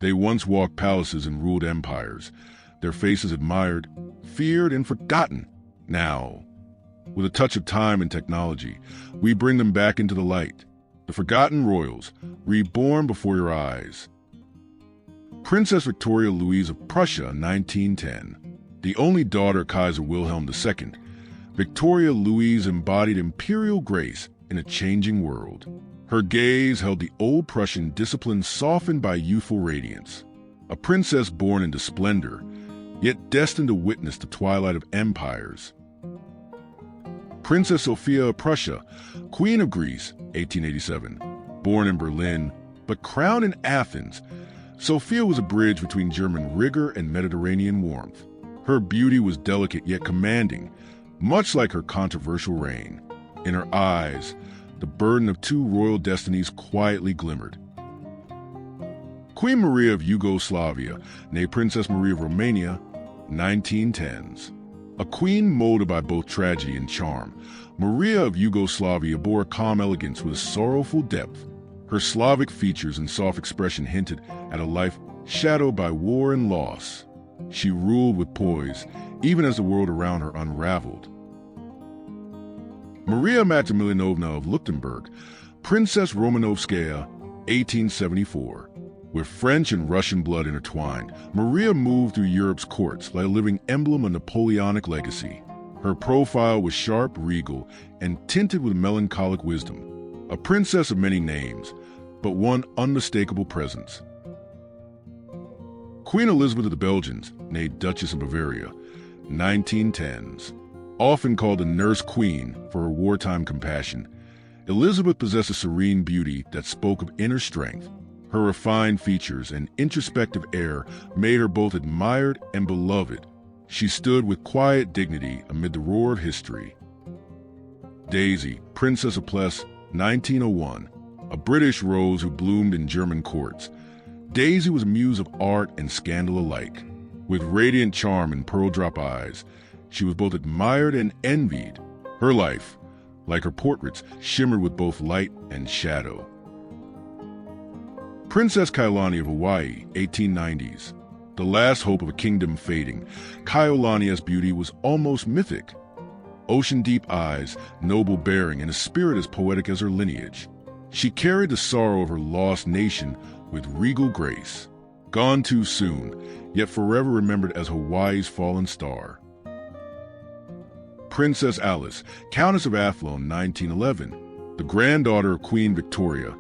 They once walked palaces and ruled empires, their faces admired, feared, and forgotten. Now, with a touch of time and technology, we bring them back into the light. The forgotten royals, reborn before your eyes. Princess Victoria Louise of Prussia, 1910. The only daughter of Kaiser Wilhelm II, Victoria Louise embodied imperial grace in a changing world. Her gaze held the old Prussian discipline softened by youthful radiance. A princess born into splendor, yet destined to witness the twilight of empires. Princess Sophia of Prussia, Queen of Greece, 1887. Born in Berlin, but crowned in Athens, Sophia was a bridge between German rigor and Mediterranean warmth. Her beauty was delicate yet commanding, much like her controversial reign. In her eyes, the burden of two royal destinies quietly glimmered. Queen Maria of Yugoslavia, née Princess Maria of Romania, 1910s. A queen molded by both tragedy and charm, Maria of Yugoslavia bore a calm elegance with a sorrowful depth. Her Slavic features and soft expression hinted at a life shadowed by war and loss. She ruled with poise, even as the world around her unraveled. Maria Maximilianovna of Leuchtenberg, Princess Romanovskaya, 1874. With French and Russian blood intertwined, Maria moved through Europe's courts like a living emblem of Napoleonic legacy. Her profile was sharp, regal, and tinted with melancholic wisdom. A princess of many names, but one unmistakable presence. Queen Elisabeth of the Belgians, née Duchess of Bavaria, 1910s. Often called the nurse queen for her wartime compassion, Elisabeth possessed a serene beauty that spoke of inner strength. Her refined features and introspective air made her both admired and beloved. She stood with quiet dignity amid the roar of history. Daisy, Princess of Pless, 1901, a British rose who bloomed in German courts. Daisy was a muse of art and scandal alike. With radiant charm and pearl-drop eyes, she was both admired and envied. Her life, like her portraits, shimmered with both light and shadow. Princess Kaʻiulani of Hawaii, 1890s. The last hope of a kingdom fading, Kaʻiulani's beauty was almost mythic. Ocean-deep eyes, noble bearing, and a spirit as poetic as her lineage. She carried the sorrow of her lost nation with regal grace. Gone too soon, yet forever remembered as Hawaii's fallen star. Princess Alice, Countess of Athlone, 1911. The granddaughter of Queen Victoria,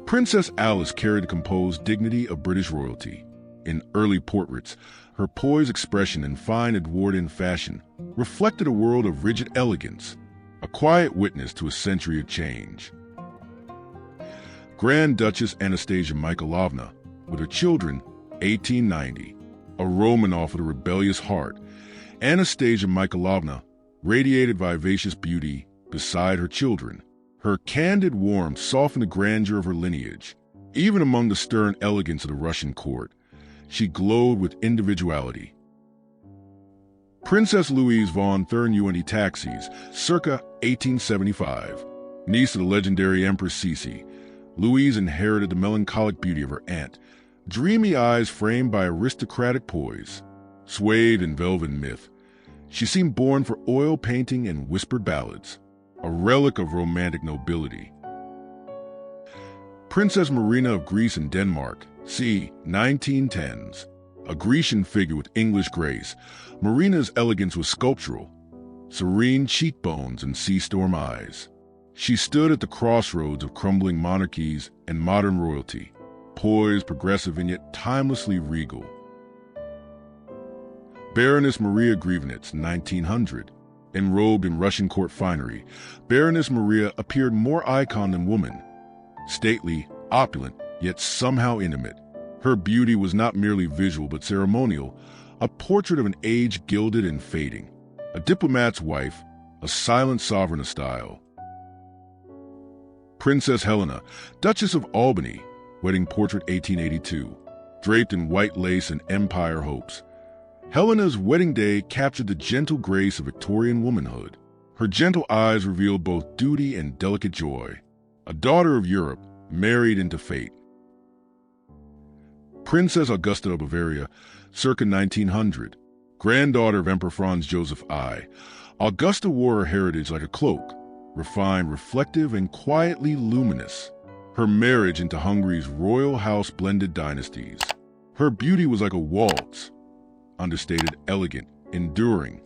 Princess Alice carried the composed dignity of British royalty. In early portraits, her poised expression and fine Edwardian fashion reflected a world of rigid elegance, a quiet witness to a century of change. Grand Duchess Anastasia Mikhailovna, with her children, 1890. A Romanov with a rebellious heart, Anastasia Mikhailovna radiated vivacious beauty beside her children. Her candid warmth softened the grandeur of her lineage. Even among the stern elegance of the Russian court, she glowed with individuality. Princess Louise von Thurn Taxis, circa 1875. Niece of the legendary Empress Sisi, Louise inherited the melancholic beauty of her aunt, dreamy eyes framed by aristocratic poise. Swathed in velvet myth, she seemed born for oil painting and whispered ballads, a relic of romantic nobility. Princess Marina of Greece and Denmark, c. 1910s. A Grecian figure with English grace, Marina's elegance was sculptural, serene cheekbones and sea-storm eyes. She stood at the crossroads of crumbling monarchies and modern royalty, poised, progressive, and yet timelessly regal. Baroness Maria Grievenitz, 1900. Enrobed in Russian court finery, Baroness Maria appeared more icon than woman. Stately, opulent, yet somehow intimate. Her beauty was not merely visual but ceremonial, a portrait of an age gilded and fading. A diplomat's wife, a silent sovereign of style. Princess Helena, Duchess of Albany, wedding portrait 1882, draped in white lace and empire hopes. Helena's wedding day captured the gentle grace of Victorian womanhood. Her gentle eyes revealed both duty and delicate joy. A daughter of Europe, married into fate. Princess Augusta of Bavaria, circa 1900, granddaughter of Emperor Franz Joseph I. Augusta wore her heritage like a cloak, refined, reflective, and quietly luminous. Her marriage into Hungary's royal house blended dynasties. Her beauty was like a waltz, understated, elegant, enduring.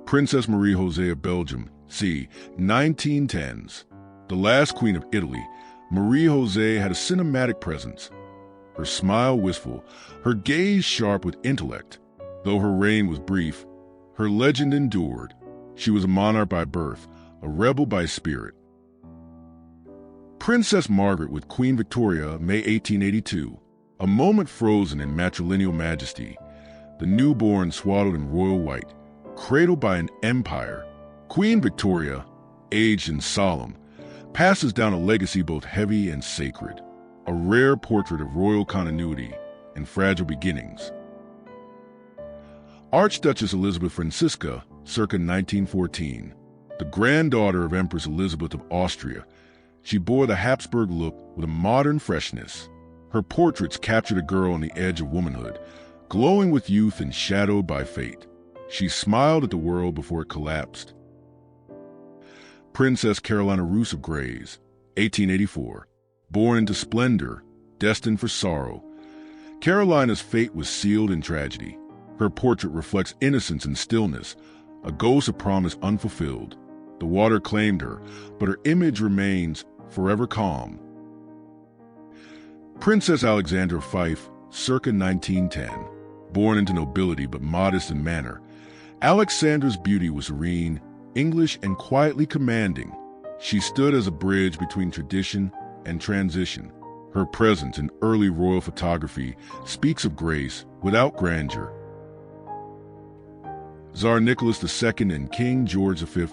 Princess Marie-José of Belgium, c. 1910s. The last queen of Italy, Marie-José had a cinematic presence. Her smile wistful, her gaze sharp with intellect. Though her reign was brief, her legend endured. She was a monarch by birth, a rebel by spirit. Princess Margaret with Queen Victoria, May 1882. A moment frozen in matrilineal majesty. The newborn swaddled in royal white, cradled by an empire. Queen Victoria, aged and solemn, passes down a legacy both heavy and sacred. A rare portrait of royal continuity and fragile beginnings. Archduchess Elisabeth Francisca, circa 1914. The granddaughter of Empress Elisabeth of Austria, she bore the Habsburg look with a modern freshness. Her portraits captured a girl on the edge of womanhood, glowing with youth and shadowed by fate. She smiled at the world before it collapsed. Princess Carolina Roos of Grays, 1884. Born into splendor, destined for sorrow, Carolina's fate was sealed in tragedy. Her portrait reflects innocence and stillness, a ghost of promise unfulfilled. The water claimed her, but her image remains forever calm. Princess Alexandra of Fife, circa 1910. Born into nobility but modest in manner, Alexandra's beauty was serene, English, and quietly commanding. She stood as a bridge between tradition and transition. Her presence in early royal photography speaks of grace without grandeur. Tsar Nicholas II and King George V,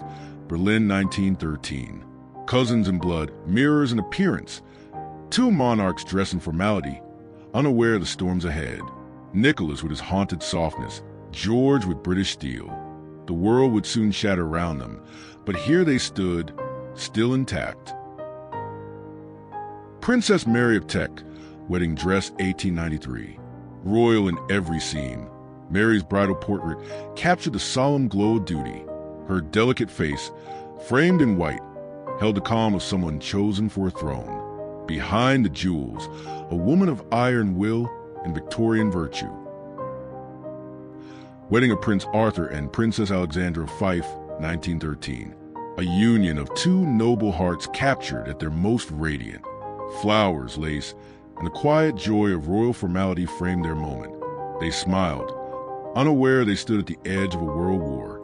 Berlin 1913. Cousins in blood, mirrors in appearance. Two monarchs dressed in formality, unaware of the storms ahead. Nicholas with his haunted softness, George with British steel. The world would soon shatter around them, but here they stood, still intact. Princess Mary of Teck, wedding dress 1893. Royal in every seam, Mary's bridal portrait captured the solemn glow of duty. Her delicate face, framed in white, held the calm of someone chosen for a throne. Behind the jewels, a woman of iron will and Victorian virtue. Wedding of Prince Arthur and Princess Alexandra of Fife, 1913. A union of two noble hearts captured at their most radiant. Flowers, lace, and the quiet joy of royal formality framed their moment. They smiled, unaware they stood at the edge of a world war.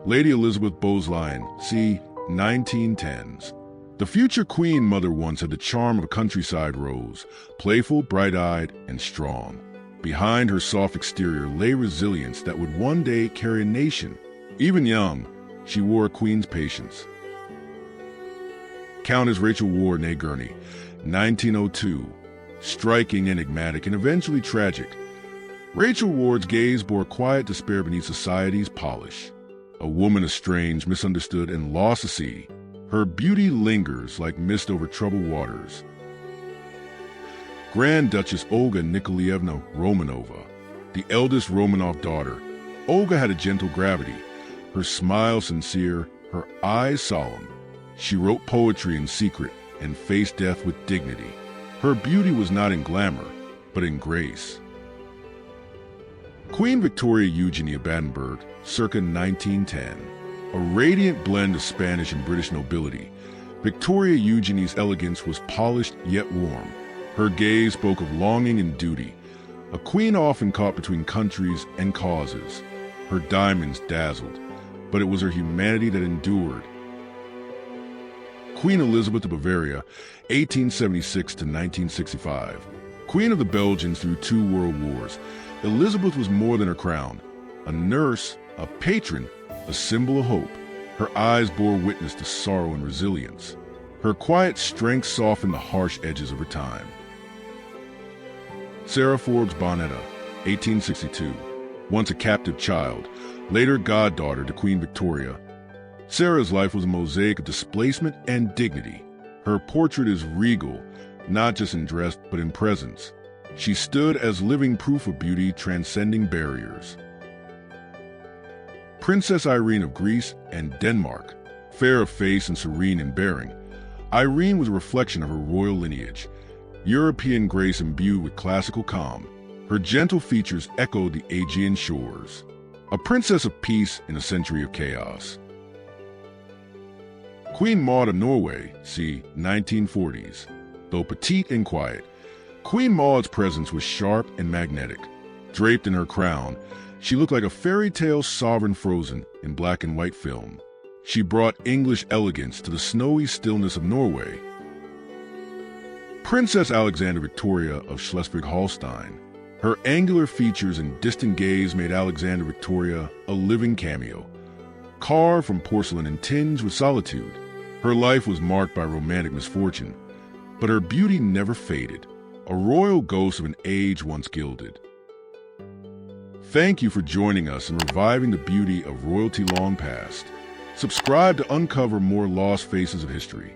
Lady Elizabeth Bowes-Lyon, c. 1910s. The future queen mother once had the charm of a countryside rose, playful, bright-eyed, and strong. Behind her soft exterior lay resilience that would one day carry a nation. Even young, she wore a queen's patience. Countess Rachel Ward née Gurney, 1902. Striking, enigmatic, and eventually tragic. Rachel Ward's gaze bore quiet despair beneath society's polish. A woman estranged, misunderstood, and lost at sea. Her beauty lingers like mist over troubled waters. Grand Duchess Olga Nikolaevna Romanova, the eldest Romanov daughter. Olga had a gentle gravity, her smile sincere, her eyes solemn. She wrote poetry in secret and faced death with dignity. Her beauty was not in glamour, but in grace. Queen Victoria Eugenie of Battenberg, circa 1910. A radiant blend of Spanish and British nobility, Victoria Eugenie's elegance was polished yet warm. Her gaze spoke of longing and duty, a queen often caught between countries and causes. Her diamonds dazzled, but it was her humanity that endured. Queen Elizabeth of Bavaria, 1876 to 1965. Queen of the Belgians through 2 world wars, Elizabeth was more than her crown, a nurse, a patron, a symbol of hope. Her eyes bore witness to sorrow and resilience. Her quiet strength softened the harsh edges of her time. Sarah Forbes Bonetta, 1862. Once a captive child, later goddaughter to Queen Victoria, Sarah's life was a mosaic of displacement and dignity. Her portrait is regal, not just in dress but in presence. She stood as living proof of beauty transcending barriers. Princess Irene of Greece and Denmark, fair of face and serene in bearing, Irene was a reflection of her royal lineage, European grace imbued with classical calm. Her gentle features echoed the Aegean shores. A princess of peace in a century of chaos. Queen Maud of Norway, c. 1940s. Though petite and quiet, Queen Maud's presence was sharp and magnetic. Draped in her crown, she looked like a fairy tale sovereign frozen in black and white film. She brought English elegance to the snowy stillness of Norway. Princess Alexandra Victoria of Schleswig-Holstein. Her angular features and distant gaze made Alexandra Victoria a living cameo, carved from porcelain and tinged with solitude. Her life was marked by romantic misfortune, but her beauty never faded, a royal ghost of an age once gilded. Thank you for joining us in reviving the beauty of royalty long past. Subscribe to uncover more lost faces of history.